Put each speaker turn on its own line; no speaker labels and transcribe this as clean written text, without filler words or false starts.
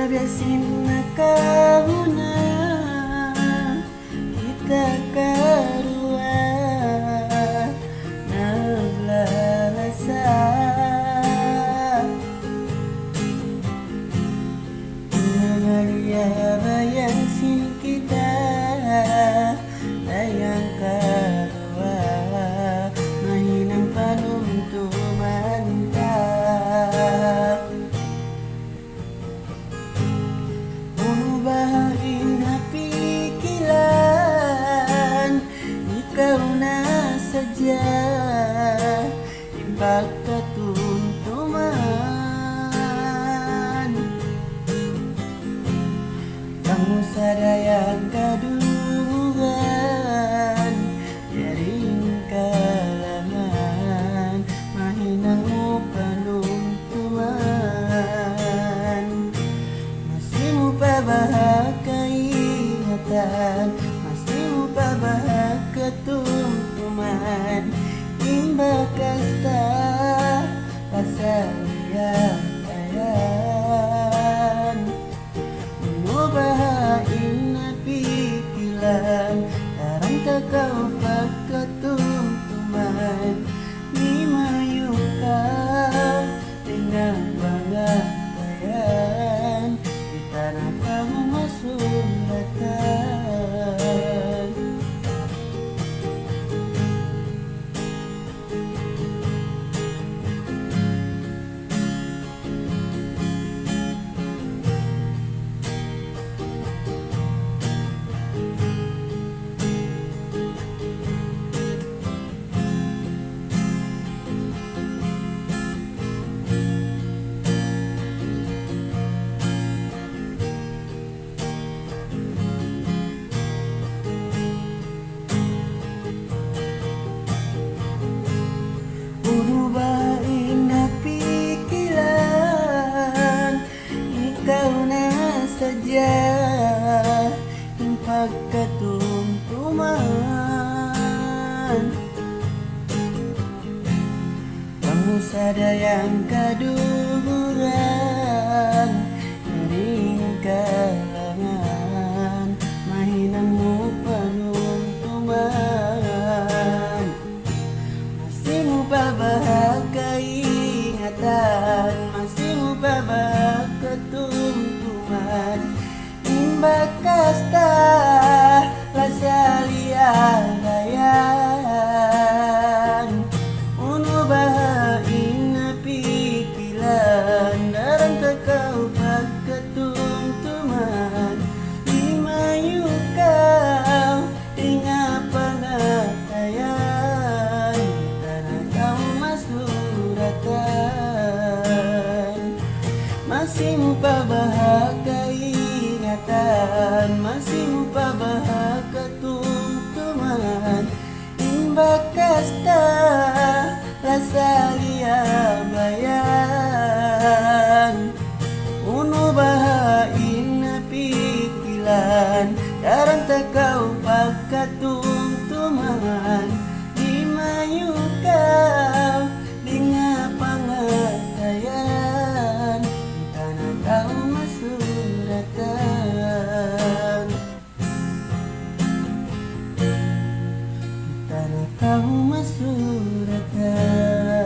Besinna kahuna kita karua naglalasa Nagaliabayan sin kita Dayang karua mahinang panuntuman ta Bahain na pikilan Ikaw na sadya Ipagkatuntuman Kamu sadayang kadungan Yaring kalangan Mahinang mo panuntuman Masih mo pa ba kaingatan? Masih mo pa ba katumtuman? Imbakas ta pasalian Ano bahain na pikilan Tarang kau pagkatumtuman Ni mayu ka dengan bangatayan Di tanah kamu masulatan Unubain na pikilan Ikaw na sadya Yung pagkatumtuman Kamu sadayang kadungan Yaring kalangan Mahinang mo panuntuman Masih mo pa ba kaingatan? Masih mo pa ba katumtuman? Imbakas ta lasaliagayan Uno bahain na pikilan Darang kau pagkatumtuman Di mayu kau inga pangatayan Masih mo pa ba kaingatan? Masih mo pa ba katumtuman? Imbakas ta lasaliabayan Uno bahain na pikilan Darang kau pagkatumtuman Di mayu kau dengan pangatayan Tanah kau masuratan Tanah kau masuratan